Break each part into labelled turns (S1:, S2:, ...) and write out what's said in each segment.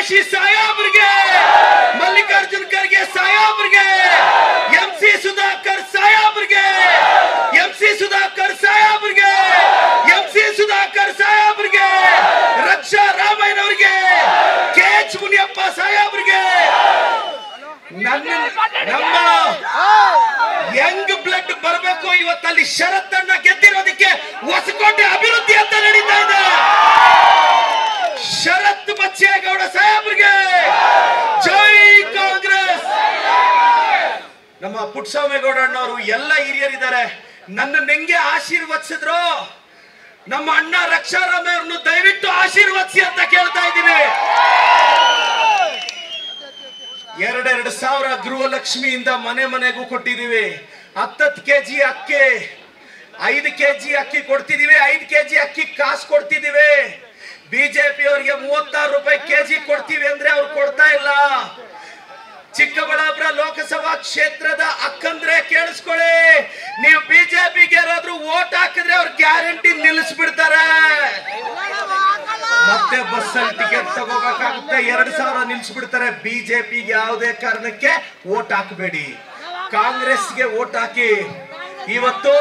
S1: ಖುರೇಶಿ ಸಾಹೇಬ್ರಿಗೆ, ಮಲ್ಲಿಕಾರ್ಜುನ್ ಖರ್ಗೆ ಸಾಹೇಬ್ರಿಗೆ, ಎಂಸಿ ಸುಧಾಕರ್ ಸಾಹೇಬ್ರಿಗೆ, ಎಂಸಿ ಸುಧಾಕರ್ ಸಾಹೇಬ್ರಿಗೆ, ಎಂಸಿ ಸುಧಾಕರ್ ಸಾಹೇಬ್ರಿಗೆ, ರಕ್ಷಾ ರಾಮಯ್ಯನವರಿಗೆ, ಕೆಎಚ್ ಮುನಿಯಪ್ಪ ಸಾಹೇಬ್ರಿಗೆ, ನಮ್ಮ ಯಂಗ್ ಬ್ಲಡ್ ಬರಬೇಕು. ಇವತ್ತಲ್ಲಿ ಶರತ್ತನ್ನ ಗೆದ್ದಿರೋದಕ್ಕೆ ಹೊಸಕೋಟೆ ಅಭಿವೃದ್ಧಿ ಅಂತ ನಡೀತಾ ಇದೆ. ಶರತ್ ಬಚ್ಚೇಗೌಡ ಸಾಹೇಬ್ರಿಗೆ ಜೈ ಕಾಂಗ್ರೆಸ್. ನಮ್ಮ ಪುಟ್ಟಸ್ವಾಮಿಗೌಡ ಅಣ್ಣವರು ಎಲ್ಲ ಹಿರಿಯರಿದ್ದಾರೆ. ನನ್ನ ನೆಂಗೆ ಆಶೀರ್ವದಿಸಿದ್ರು. ನಮ್ಮ ಅಣ್ಣ ರಕ್ಷಾರಾಮಯ್ಯವ್ರನ್ನು ದಯವಿಟ್ಟು ಆಶೀರ್ವದಿಸಿ ಅಂತ ಕೇಳ್ತಾ ಇದ್ದೀವಿ. 2,000 ಗೃಹಲಕ್ಷ್ಮಿಯಿಂದ ಮನೆ ಮನೆಗೂ ಕೊಟ್ಟಿದ್ದೀವಿ. 10 ಕೆಜಿ ಅಕ್ಕಿ, 5 ಕೆಜಿ ಅಕ್ಕಿ ಕೊಡ್ತಿದೀವಿ. 5 ಕೆಜಿ ಅಕ್ಕಿ ಕಾಸು ಕೊಡ್ತಿದೀವಿ. ಬಿಜೆಪಿ ಅವರಿಗೆ 36 ರೂಪಾಯಿ ಕೆಜಿ ಕೊಡ್ತೀವಿ ಅಂದ್ರೆ ಅವ್ರು ಕೊಡ್ತಾ ಇಲ್ಲ. ಚಿಕ್ಕಬಳ್ಳಾಪುರ ಲೋಕಸಭಾ ಕ್ಷೇತ್ರದ ಅಕ್ಕಂದ್ರೆ ಕೇಳಿಸ್ಕೊಳ್ಳಿ, ನೀವು ಬಿಜೆಪಿಗೆ ಯಾರಾದ್ರೂ ವೋಟ್ ಹಾಕಿದ್ರೆ ಅವ್ರು ಗ್ಯಾರಂಟಿ ನಿಲ್ಲಿಸ್ಬಿಡ್ತಾರೆ. ಮತ್ತೆ ಬಸ್ಸಲ್ಲಿ ಟಿಕೆಟ್ ತಗೋಬೇಕಾಗುತ್ತೆ, 2,000 ನಿಲ್ಲಿಸ್ಬಿಡ್ತಾರೆ. ಬಿಜೆಪಿಗೆ ಯಾವುದೇ ಕಾರಣಕ್ಕೆ ವೋಟ್ ಹಾಕಬೇಡಿ, ಕಾಂಗ್ರೆಸ್ಗೆ ವೋಟ್ ಹಾಕಿ. ಇವತ್ತು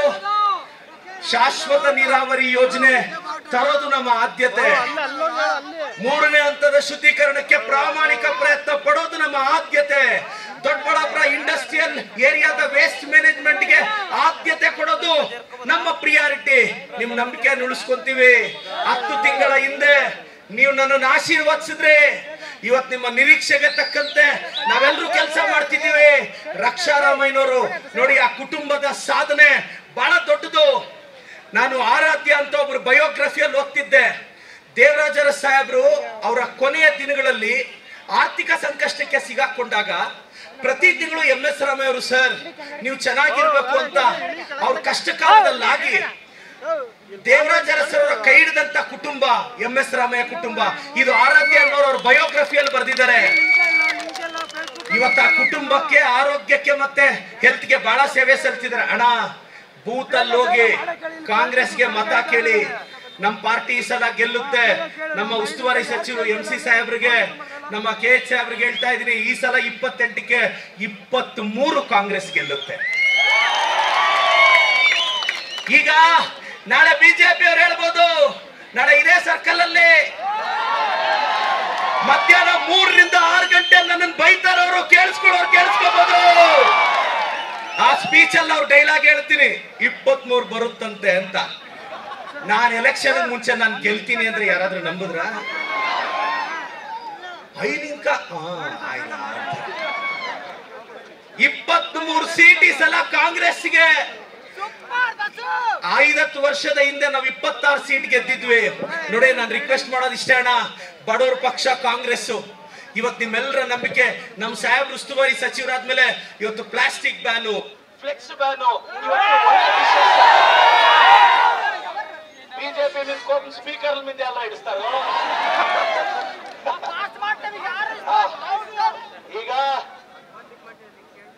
S1: ಶಾಶ್ವತ ನೀರಾವರಿ ಯೋಜನೆ ತರೋದು ನಮ್ಮ ಆದ್ಯತೆ. 3ನೇ ಹಂತದ ಶುದ್ಧೀಕರಣಕ್ಕೆ ಪ್ರಾಮಾಣಿಕ ಪ್ರಯತ್ನ ಪಡೋದು ನಮ್ಮ ಆದ್ಯತೆ. ದೊಡ್ಡಬಳ್ಳಾಪುರ ಇಂಡಸ್ಟ್ರಿಯಲ್ ಏರಿಯಾದ ವೇಸ್ಟ್ ಮ್ಯಾನೇಜ್ಮೆಂಟ್ ಗೆ ಆದ್ಯತೆ ಕೊಡೋದು ನಮ್ಮ ಪ್ರಿಯಾರಿಟಿ. ನಿಮ್ ನಂಬಿಕೆ ಉಳಿಸ್ಕೊಂತೀವಿ. 10 ತಿಂಗಳ ಹಿಂದೆ ನೀವು ನನ್ನನ್ನು ಆಶೀರ್ವದಿಸಿದ್ರೆ ಇವತ್ತು ನಿಮ್ಮ ನಿರೀಕ್ಷೆಗೆ ತಕ್ಕಂತೆ ನಾವೆಲ್ಲರೂ ಕೆಲಸ ಮಾಡ್ತಿದ್ದೀವಿ. ರಕ್ಷಾರಾಮಯ್ಯನವರು ನೋಡಿ, ಆ ಕುಟುಂಬದ ಸಾಧನೆ ಬಹಳ ದೊಡ್ಡದು. ನಾನು ಆರಾಧ್ಯ ಅಂತ ಒಬ್ರು ಬಯೋಗ್ರಫಿಯಲ್ಲಿ ಓದ್ತಿದ್ದೆ. ದೇವರಾಜ ಅರಸ್ ಸಾಹೇಬ್ರು ಅವರ ಕೊನೆಯ ದಿನಗಳಲ್ಲಿ ಆರ್ಥಿಕ ಸಂಕಷ್ಟಕ್ಕೆ ಸಿಗಾಕೊಂಡಾಗ ಪ್ರತಿ ತಿಂಗಳು MS ರಾಮಯ್ಯ ಅವರು, ಸರ್ ನೀವು ಚೆನ್ನಾಗಿರ್ಬೇಕು ಅಂತ ಅವ್ರ ಕಷ್ಟ ಕಾಲದಲ್ಲಾಗಿ ದೇವರಾಜ ಅರಸ್ ಅವರ ಕೈ ಹಿಡಿದಂತ ಕುಟುಂಬ MS ರಾಮಯ್ಯ ಕುಟುಂಬ. ಇದು ಆರಾಧ್ಯ ಅನ್ನೋರು ಅವ್ರ ಬಯೋಗ್ರಫಿಯಲ್ಲಿ ಬರೆದಿದ್ದಾರೆ. ಇವತ್ತು ಆ ಕುಟುಂಬಕ್ಕೆ, ಆರೋಗ್ಯಕ್ಕೆ ಮತ್ತೆ ಹೆಲ್ತ್ಗೆ ಬಹಳ ಸೇವೆ ಸಲ್ಲಿಸಿದ್ದಾರೆ. ಅಣ್ಣ, ಬೂತಲ್ಲಿ ಹೋಗಿ ಕಾಂಗ್ರೆಸ್ಗೆ ಮತ ಕೇಳಿ. ನಮ್ಮ ಪಾರ್ಟಿ ಈ ಸಲ ಗೆಲ್ಲುತ್ತೆ. ನಮ್ಮ ಉಸ್ತುವಾರಿ ಸಚಿವರು MC ಸಾಹೇಬ್ರಿಗೆ, ನಮ್ಮ KH ಸಾಹೇಬ್ರಿಗೆ ಹೇಳ್ತಾ ಇದೀನಿ, ಈ ಸಲ 28ಕ್ಕೆ 23 ಕಾಂಗ್ರೆಸ್ ಗೆಲ್ಲುತ್ತೆ. ಈಗ ನಾಳೆ ಬಿಜೆಪಿ ಅವ್ರು ಹೇಳ್ಬೋದು, ನಾಳೆ ಇದೇ ಸರ್ಕಲ್ ಅಲ್ಲಿ ಮಧ್ಯಾಹ್ನ 3 ರಿಂದ 6 ಗಂಟೆ ನನ್ನನ್ನು ಬೈತಾರ. ಅವರು ಕೇಳಿಸ್ಕೋಬಹುದು. ಆ ಸ್ಪೀಚ್ ಅಲ್ಲಿ ಅವ್ರು ಡೈಲಾಗ್ ಹೇಳ್ತೀನಿ, 23 ಬರುತ್ತಂತೆ ಅಂತ. ನಾನು ಎಲೆಕ್ಷನ್ ಮುಂಚೆ ನಾನು ಗೆಲ್ತೀನಿ ಅಂದ್ರೆ ಯಾರಾದ್ರೂ ನಂಬುದ್ರ? 23 ಸೀಟ್ ಈ ಸಲ ಕಾಂಗ್ರೆಸ್ಗೆ. 50 ವರ್ಷದ ಹಿಂದೆ ನಾವು 26 ಸೀಟ್ ಗೆದ್ದಿದ್ವಿ. ನೋಡಿ, ನಾನು ರಿಕ್ವೆಸ್ಟ್ ಮಾಡೋದು ಇಷ್ಟೇ ಅಣ್ಣ, ಬಡವರ ಪಕ್ಷ ಕಾಂಗ್ರೆಸ್. ಇವತ್ತು ನಿಮ್ಮೆಲ್ಲರ ನಂಬಿಕೆ, ನಮ್ಮ ಸಾಹೇಬ್ರು ಉಸ್ತುವಾರಿ ಸಚಿವರಾದ್ಮೇಲೆ ಇವತ್ತು plastic ban, flex ban, BJP ನಿಂತ್ಕೊಂಡು ಸ್ಪೀಕರ್ ಮುಂದೆ ಎಲ್ಲ ಇಡಿಸ್ತಾರ. ಈಗ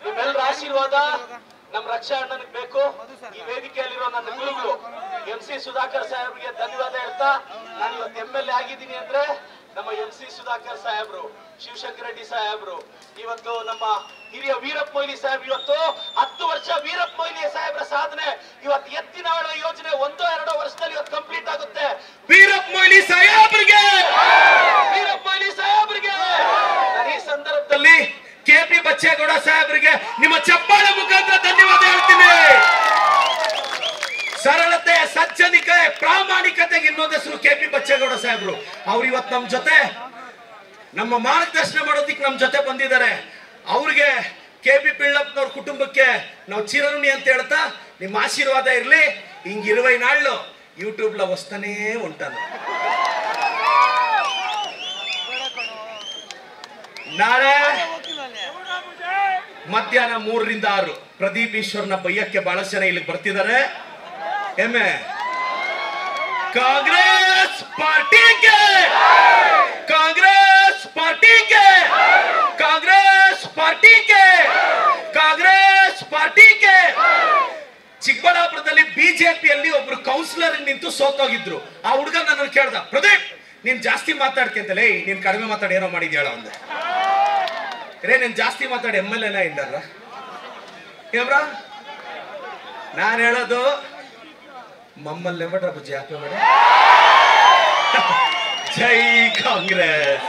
S1: ನಿಮ್ಮೆಲ್ಲರ ಆಶೀರ್ವಾದ ನಮ್ಮ ರಕ್ಷಾ ಅಣ್ಣನಿಗೆ ಬೇಕು. ಈ ವೇದಿಕೆಯಲ್ಲಿರೋ ನನ್ನ ಗುರುಗಳು MC ಸುಧಾಕರ್ ಸಾಹೇಬ್ರಿಗೆ ಧನ್ಯವಾದ ಹೇಳ್ತಾ, ನಾನು ಇವತ್ತು MLA ಆಗಿದ್ದೀನಿ ಅಂದ್ರೆ ನಮ್ಮ MC ಸುಧಾಕರ್ ಸಾಹೇಬ್ರು, ಶಿವಶಂಕರ ರೆಡ್ಡಿ ಸಾಹೇಬ್ರು, ಇವತ್ತು ನಮ್ಮ ಹಿರಿಯ ವೀರಪ್ಪ ಮೊಯ್ಲಿ ಸಾಹೇಬ್, ಇವತ್ತು 10 ವರ್ಷ ವೀರಪ್ಪ ಮೊಯ್ಲಿ ಸಾಹೇಬ್ರ ಸಾಧನೆ. ಇವತ್ತು ಎತ್ತಿನಹೊಳೆ ಯೋಜನೆ 1-2 ವರ್ಷದಲ್ಲಿ ಇವತ್ತು ಕಂಪ್ಲೀಟ್ ಆಗುತ್ತೆ. ವೀರಪ್ಪ ಮೊಯ್ಲಿ ಸಾಹೇಬ್ರಿಗೆ, ವೀರಪ್ಪ ಮೊಯ್ಲಿ ಸಾಹೇಬ್ರಿಗೆ ಈ ಸಂದರ್ಭದಲ್ಲಿ KP ಬಚ್ಚೇಗೌಡ ಸಾಹೇಬ್ರಿಗೆ ನಿಮ್ಮ ಚಪ್ಪಾಳೆ ಮುಖಾಂತರ ಧನ್ಯವಾದ ಹೇಳ್ತೀನಿ. ಸರಳತೆ, ಸಜ್ಜನಿಕೆ, ಪ್ರಾಮಾಣಿಕತೆಗೆ ಇನ್ನೊಂದು ಹೆಸರು KP ಬಚ್ಚೇಗೌಡ ಸಾಹೇಬ್ರು. ಅವ್ರು ಇವತ್ತು ನಮ್ಮ ಜೊತೆ, ನಮ್ಮ ಮಾರ್ಗದರ್ಶನ ಮಾಡೋದಿಕ್ಕೆ ನಮ್ಮ ಜೊತೆ ಬಂದಿದ್ದಾರೆ. ಅವ್ರಿಗೆ, KP ಪಿಳ್ಳಪ್ಪನವ್ರ ಕುಟುಂಬಕ್ಕೆ ನಾವು ಚಿರಋಣಿ ಅಂತ ಹೇಳ್ತಾ, ನಿಮ್ಮ ಆಶೀರ್ವಾದ ಇರಲಿ. ಹಿಂಗ 20 ನಾಳು ಯೂಟ್ಯೂಬ್ಲ ವಸ್ತಾನೇ ಉಂಟದು. ನಾಳೆ ಮಧ್ಯಾಹ್ನ 3 ರಿಂದ 6 ಪ್ರದೀಪ್ ಈಶ್ವರ್ನ ಬೈಯಕ್ಕೆ ಬಹಳ ಜನ ಇಲ್ಲಿಗೆ ಬರ್ತಿದ್ದಾರೆ. ಕಾಂಗ್ರೆಸ್ ಪಾರ್ಟಿಗೆ, ಕಾಂಗ್ರೆಸ್ ಪಾರ್ಟಿಗೆ, ಕಾಂಗ್ರೆಸ್ ಪಾರ್ಟಿಗೆ, ಕಾಂಗ್ರೆಸ್ ಪಾರ್ಟಿಗೆ. ಚಿಕ್ಕಬಳ್ಳಾಪುರದಲ್ಲಿ ಬಿಜೆಪಿಯಲ್ಲಿ ಒಬ್ರು ಕೌನ್ಸಿಲರ್ ನಿಂತು ಸೋತೋಗಿದ್ರು. ಆ ಹುಡುಗ ನನ್ನನ್ನು ಕೇಳ್ದ, ಪ್ರದೀಪ್ ನೀನ್ ಜಾಸ್ತಿ ಮಾತಾಡ್ತಿಂತಲೇ, ನೀನ್ ಕಡಿಮೆ ಮಾತಾಡಿ ಏನೋ ಮಾಡಿದ್ಯಾಳ ಒಂದು ರೇ, ನೀನ್ ಜಾಸ್ತಿ ಮಾತಾಡಿ MLA ಇಲ್ಲಲ್ಲ ಏಮ್ರ? ನಾನು ಹೇಳೋದು ಮಮ್ಮಲ್ಲಿ ಬಿಡ್ರ ಬುಜ್ಜಿ ಹಾಕಿ ಜೈ ಕಾಂಗ್ರೆಸ್.